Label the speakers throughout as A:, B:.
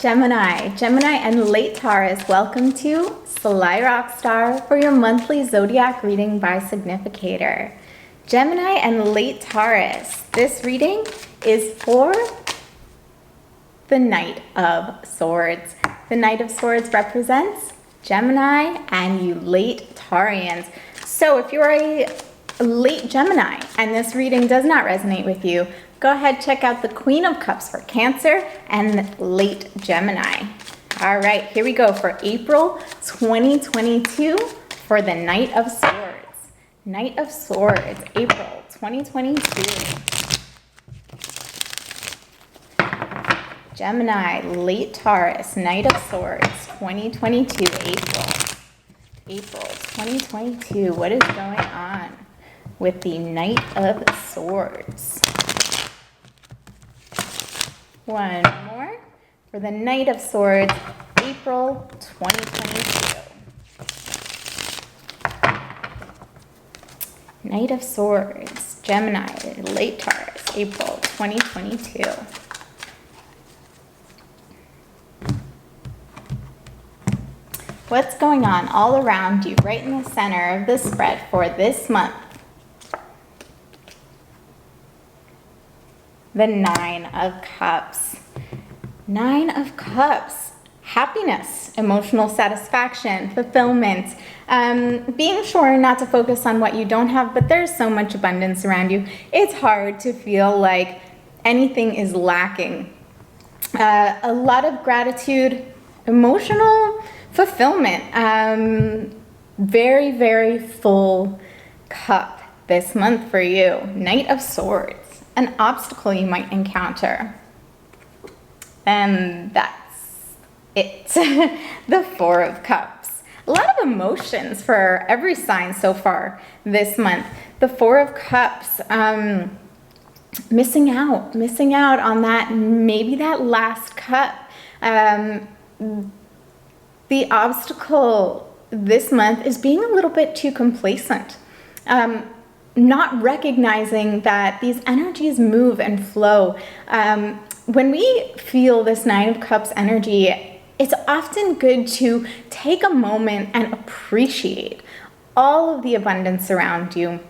A: Gemini and late Taurus, welcome to Sly Roxtar for your monthly Zodiac reading by Significator. Gemini and late Taurus, this reading is for the Knight of Swords. The Knight of Swords represents Gemini and you late Taurians. So if you're a late Gemini and this reading does not resonate with you, go ahead, check out the Queen of Cups for Cancer and late Gemini. All right, here we go for April 2022 for the Knight of Swords. Knight of Swords, April 2022. Gemini, late Taurus, Knight of Swords, 2022, April 2022. What is going on with the Knight of Swords? One more for the Knight of Swords, April 2022. Knight of Swords, Gemini, late Taurus, April 2022. What's going on all around you, right in the center of the spread for this month? The Nine of Cups. Nine of Cups. Happiness, emotional satisfaction, fulfillment, being sure not to focus on what you don't have, but there's so much abundance around you. It's hard to feel like anything is lacking. A lot of gratitude, emotional fulfillment. Very, very full cup this month for you. Knight of Swords. An obstacle you might encounter. And that's it. The Four of Cups. A lot of emotions for every sign so far this month. The Four of Cups. Missing out on that, maybe that last cup. The obstacle this month is being a little bit too complacent. Not recognizing that these energies move and flow. When we feel this Nine of Cups energy, it's often good to take a moment and appreciate all of the abundance around you,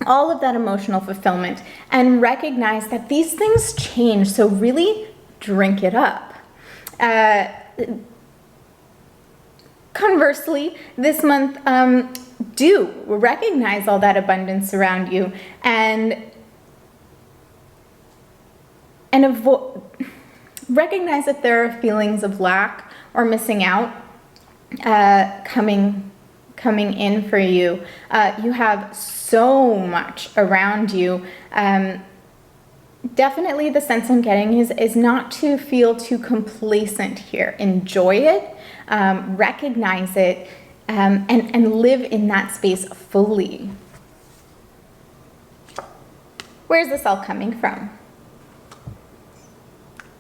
A: all of that emotional fulfillment, and recognize that these things change, so really drink it up. Conversely, this month, do recognize all that abundance around you and recognize if there are feelings of lack or missing out coming in for you. You have so much around you. Definitely the sense I'm getting is not to feel too complacent here. Enjoy it, recognize it, and live in that space fully. Where's this all coming from?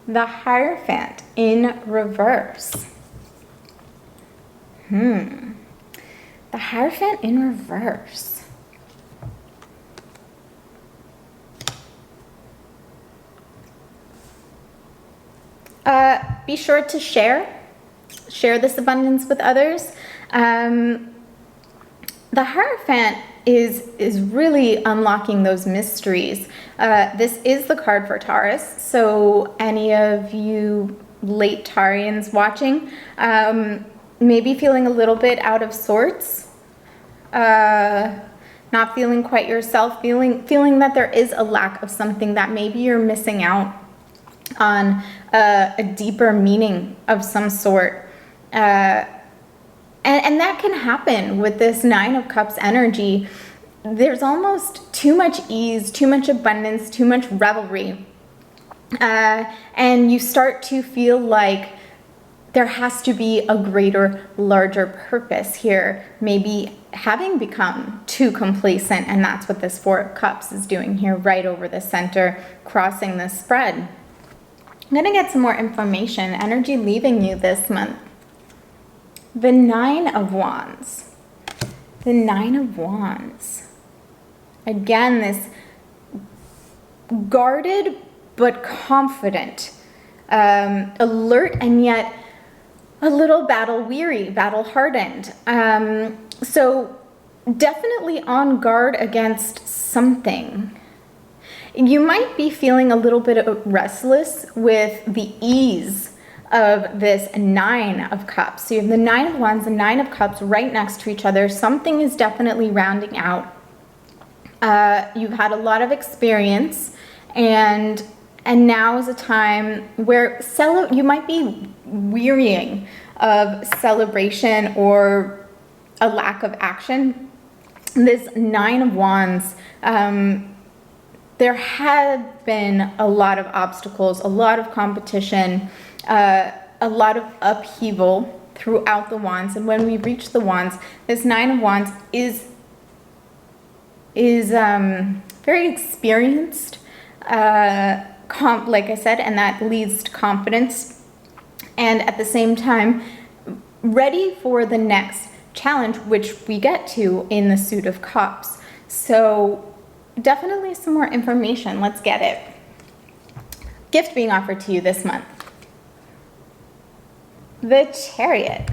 A: The Hierophant in reverse. The Hierophant in reverse. Be sure to share this abundance with others. The Hierophant is really unlocking those mysteries. This is the card for Taurus, so any of you late Taurians watching, maybe feeling a little bit out of sorts, not feeling quite yourself, feeling that there is a lack of something, that maybe you're missing out on a deeper meaning of some sort. And that can happen with this Nine of Cups energy. There's almost too much ease, too much abundance, too much revelry. And you start to feel like there has to be a greater, larger purpose here. Maybe having become too complacent, and that's what this Four of Cups is doing here, right over the center, crossing the spread. I'm gonna get some more information. Energy leaving you this month. The Nine of Wands. The Nine of Wands. Again, this guarded but confident alert and yet a little battle weary, battle hardened. So definitely on guard against something. You might be feeling a little bit restless with the ease of this Nine of Cups. So you have the Nine of Wands and Nine of Cups right next to each other. Something is definitely rounding out. You've had a lot of experience, and now is a time where you might be wearying of celebration or a lack of action. This Nine of Wands, there had been a lot of obstacles, a lot of competition, a lot of upheaval throughout the Wands. And when we reach the Wands, this Nine of Wands is very experienced, like I said, and that leads to confidence. And at the same time, ready for the next challenge, which we get to in the Suit of Cups. So definitely some more information. Let's get it. Gift being offered to you this month. The Chariot.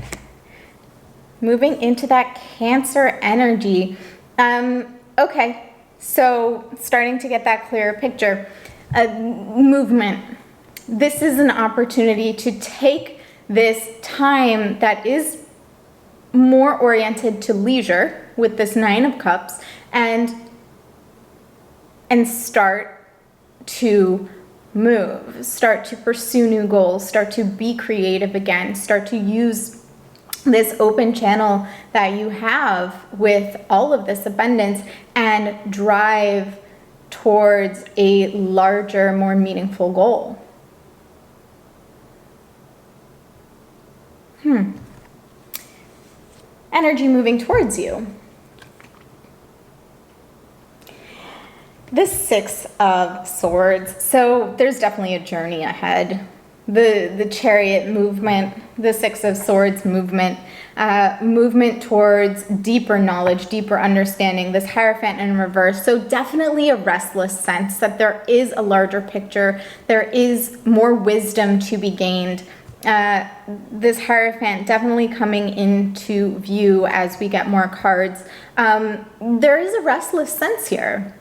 A: Moving into that Cancer energy. Okay, so starting to get that clearer picture. Movement. This is an opportunity to take this time that is more oriented to leisure with this Nine of Cups and start to move, start to pursue new goals, start to be creative again, start to use this open channel that you have with all of this abundance and drive towards a larger, more meaningful goal. Energy moving towards you. The Six of Swords. So there's definitely a journey ahead. The Chariot movement, the Six of Swords movement, movement towards deeper knowledge, deeper understanding, this Hierophant in reverse. So definitely a restless sense that there is a larger picture, there is more wisdom to be gained. This Hierophant definitely coming into view as we get more cards. There is a restless sense here.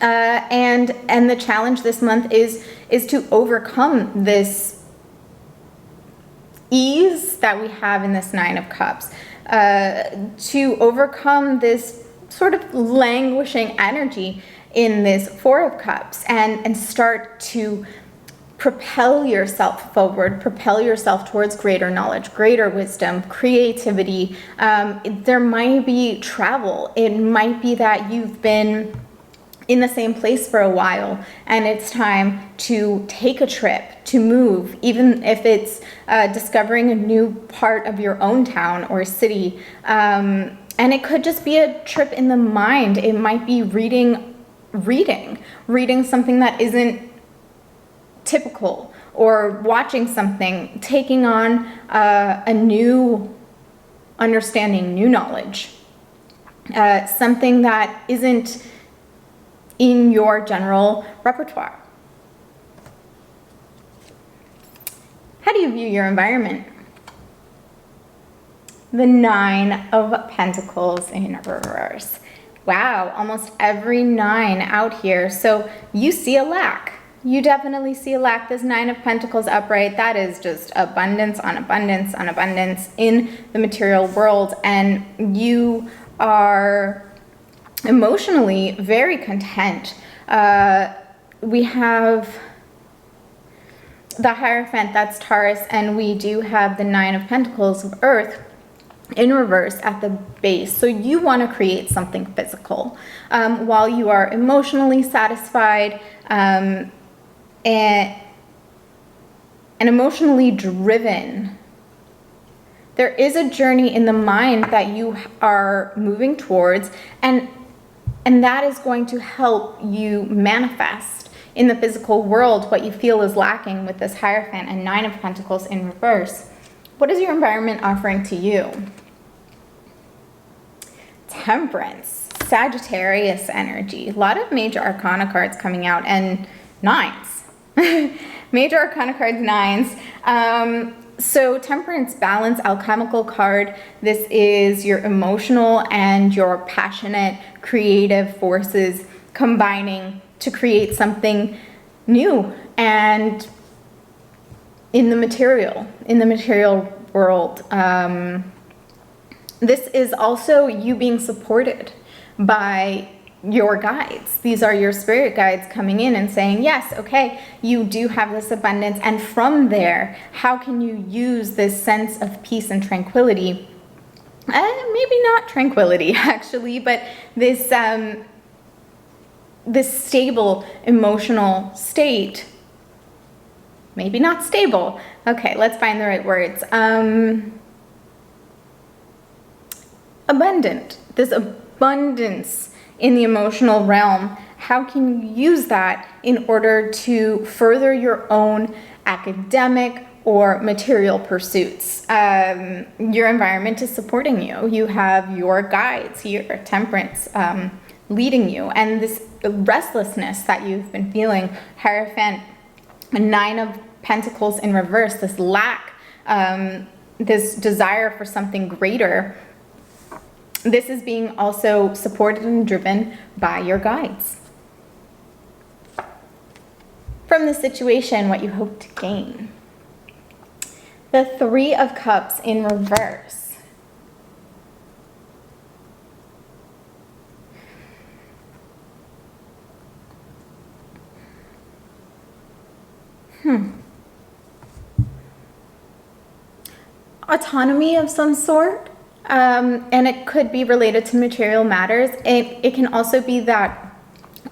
A: And the challenge this month is to overcome this ease that we have in this Nine of Cups, to overcome this sort of languishing energy in this Four of Cups, and start to propel yourself forward, propel yourself towards greater knowledge, greater wisdom, creativity. There might be travel. It might be that you've been in the same place for a while and it's time to take a trip, to move, even if it's discovering a new part of your own town or city. And it could just be a trip in the mind. It might be reading something that isn't typical, or watching something, taking on a new understanding, new knowledge, something that isn't in your general repertoire. How do you view your environment? The Nine of Pentacles in reverse. Wow, almost every nine out here. So you see a lack. You definitely see a lack. This Nine of Pentacles upright, that is just abundance on abundance on abundance in the material world. And you are emotionally very content. We have the Hierophant, that's Taurus, and we do have the Nine of Pentacles of Earth in reverse at the base. So you want to create something physical while you are emotionally satisfied and emotionally driven. There is a journey in the mind that you are moving towards, and that is going to help you manifest in the physical world what you feel is lacking with this Hierophant and Nine of Pentacles in reverse. What is your environment offering to you? Temperance, Sagittarius energy. A lot of major arcana cards coming out, and nines. Major Arcana cards, 9s. So Temperance, Balance, Alchemical card. This is your emotional and your passionate, creative forces combining to create something new and in the material world. This is also you being supported by your guides. These are your spirit guides coming in and saying, yes, okay, you do have this abundance, and from there, how can you use this sense of peace and tranquility? Maybe not tranquility, actually, but this this stable emotional state. Maybe not stable. Okay, let's find the right words. Abundant. This abundance in the emotional realm. How can you use that in order to further your own academic or material pursuits? Your environment is supporting you. You have your guides here, Temperance, leading you. And this restlessness that you've been feeling, Hierophant, 9 of Pentacles in reverse, this lack, this desire for something greater. This is being also supported and driven by your guides. From the situation, what you hope to gain. The 3 of Cups in reverse. Autonomy of some sort. And it could be related to material matters. It can also be that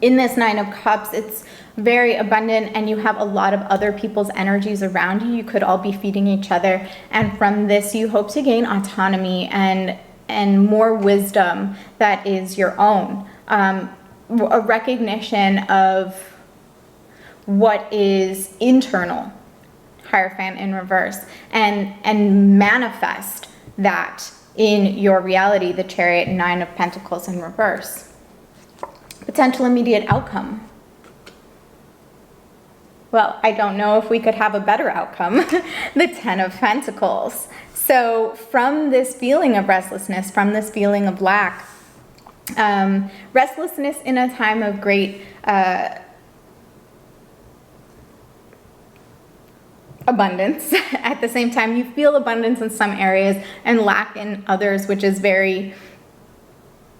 A: in this 9 of Cups, it's very abundant and you have a lot of other people's energies around you. You could all be feeding each other. And from this, you hope to gain autonomy and more wisdom that is your own. A recognition of what is internal, Hierophant in reverse, and manifest that in your reality, the Chariot, 9 of Pentacles in reverse. Potential immediate outcome. Well, I don't know if we could have a better outcome. The 10 of Pentacles. So from this feeling of restlessness, from this feeling of lack, restlessness in a time of great abundance. At the same time, you feel abundance in some areas and lack in others, which is very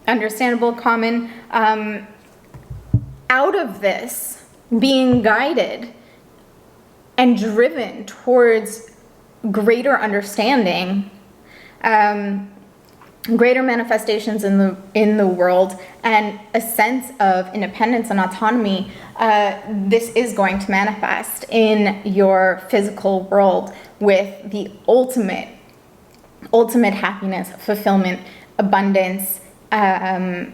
A: understandable, common. Out of this, being guided and driven towards greater understanding, greater manifestations in the world, and a sense of independence and autonomy, this is going to manifest in your physical world with the ultimate happiness, fulfillment, abundance, and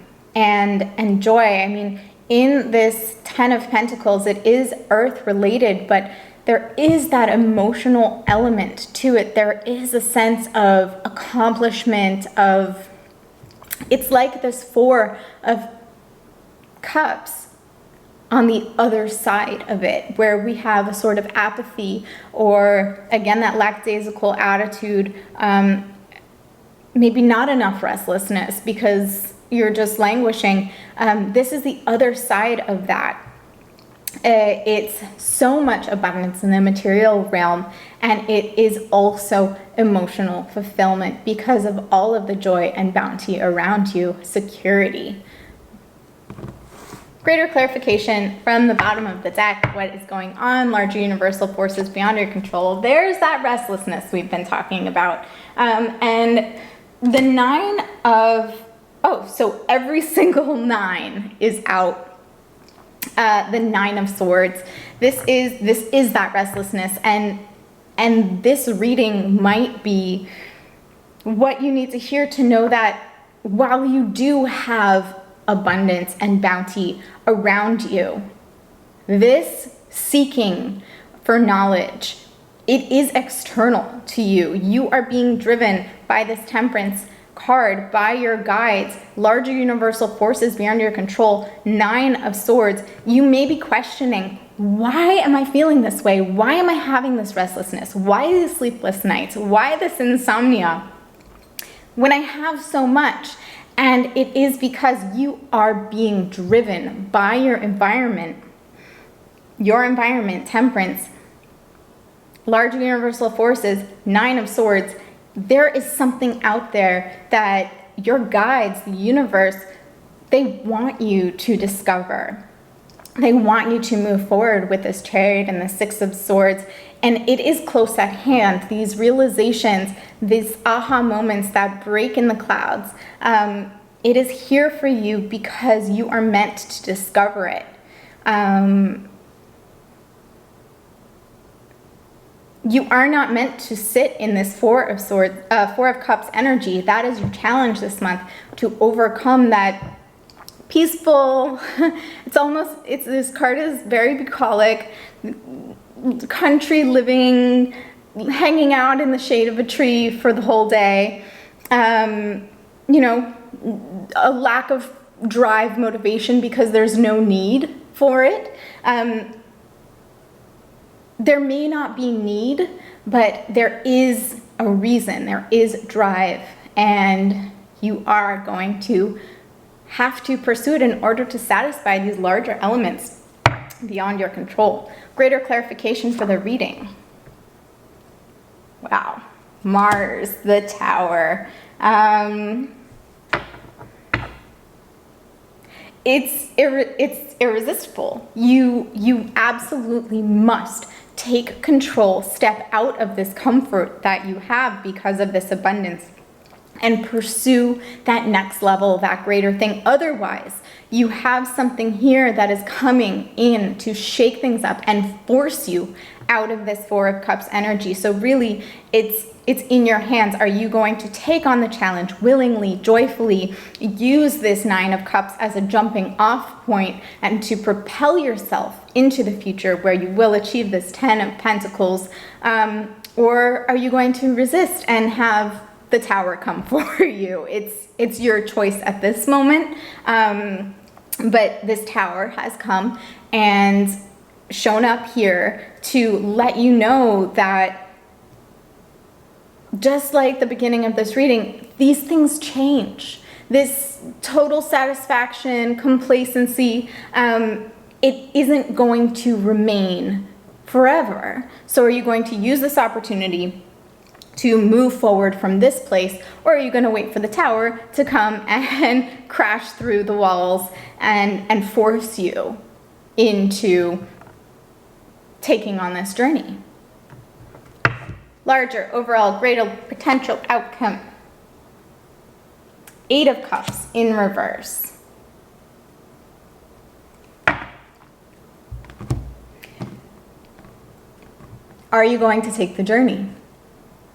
A: joy. I mean, in this 10 of Pentacles, it is earth related, but there is that emotional element to it. There is a sense of accomplishment, it's like this 4 of Cups on the other side of it, where we have a sort of apathy, or again, that lackadaisical attitude, maybe not enough restlessness because you're just languishing. This is the other side of that. It's so much abundance in the material realm, and it is also emotional fulfillment because of all of the joy and bounty around you, security. Greater clarification from the bottom of the deck, what is going on, larger universal forces beyond your control. There's that restlessness we've been talking about. And the 9 of, so every single 9 is out. The 9 of Swords. This is that restlessness, and this reading might be what you need to hear to know that while you do have abundance and bounty around you, this seeking for knowledge, it is external to you. You are being driven by this Temperance card, by your guides, larger universal forces beyond your control, 9 of Swords. You may be questioning why am I feeling this way? Why am I having this restlessness? Why these sleepless nights? Why this insomnia when I have so much? And it is because you are being driven by your environment, temperance, large universal forces, Nine of Swords. There is something out there that your guides, the universe, they want you to discover. They want you to move forward with this Chariot and the Six of Swords. And it is close at hand. These realizations, these aha moments that break in the clouds, it is here for you because you are meant to discover it. You are not meant to sit in this Four of Cups energy. That is your challenge this month, to overcome that peaceful, this card is very bucolic, country living, hanging out in the shade of a tree for the whole day, you know, a lack of drive, motivation because there's no need for it. There may not be need, but there is a reason, there is drive, and you are going to have to pursue it in order to satisfy these larger elements beyond your control. Greater clarification for the reading. Wow. Mars, the Tower. It's irresistible. You absolutely must take control, step out of this comfort that you have because of this abundance, and pursue that next level, that greater thing. Otherwise, you have something here that is coming in to shake things up and force you out of this Four of Cups energy. So really, it's in your hands. Are you going to take on the challenge willingly, joyfully, use this Nine of Cups as a jumping off point and to propel yourself into the future where you will achieve this Ten of Pentacles? Or are you going to resist and have the Tower come for you? It's your choice at this moment. But this Tower has come and shown up here to let you know that, just like the beginning of this reading, these things change. This total satisfaction, complacency, it isn't going to remain forever. So are you going to use this opportunity to move forward from this place, or are you going to wait for the Tower to come and crash through the walls and force you into taking on this journey? Larger, overall, greater potential outcome. Eight of Cups in reverse. Are you going to take the journey?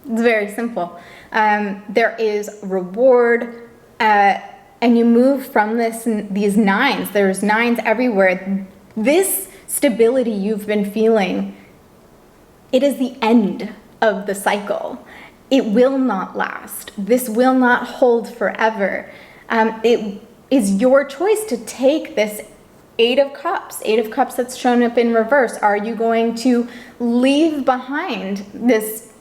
A: It's very simple. There is reward, and you move from these nines. There's nines everywhere. This stability you've been feeling, it is the end of the cycle. It will not last. This will not hold forever. It is your choice to take this Eight of Cups that's shown up in reverse. Are you going to leave behind this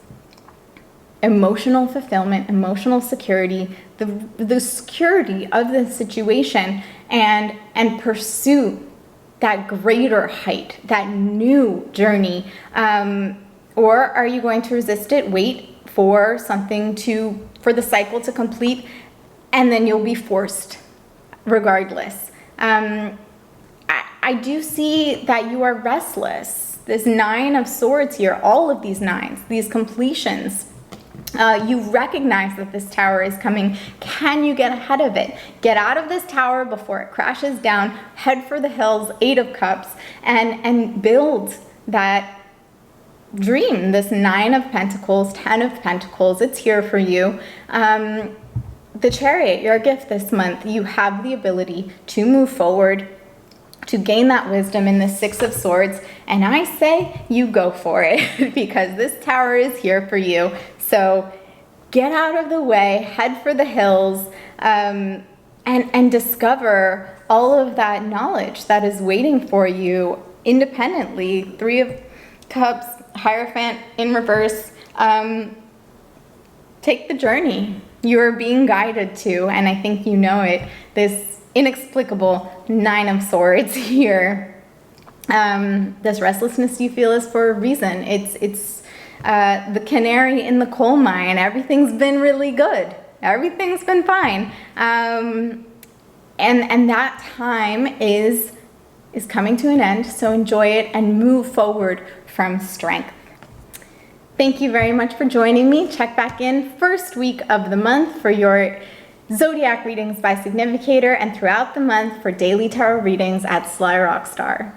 A: emotional fulfillment, emotional security, the security of the situation, and pursue that greater height, that new journey? Or are you going to resist it, wait for for the cycle to complete, and then you'll be forced regardless? I do see that you are restless. This Nine of Swords here, all of these nines, these completions, you recognize that this Tower is coming. Can you get ahead of it? Get out of this Tower before it crashes down, head for the hills, Eight of Cups, and build that dream, this Nine of Pentacles, Ten of Pentacles. It's here for you. The Chariot, your gift this month. You have the ability to move forward, to gain that wisdom in the Six of Swords, and I say you go for it because this Tower is here for you. So get out of the way, head for the hills, and discover all of that knowledge that is waiting for you independently. Three of Cups, Hierophant in reverse. Take the journey you are being guided to, and I think you know it. This inexplicable Nine of Swords here. This restlessness you feel is for a reason. It's the canary in the coal mine. Everything's been really good. Everything's been fine. And that time is coming to an end, so enjoy it and move forward from strength. Thank you very much for joining me. Check back in first week of the month for your Zodiac readings by Significator, and throughout the month for daily tarot readings at Sly Roxtar.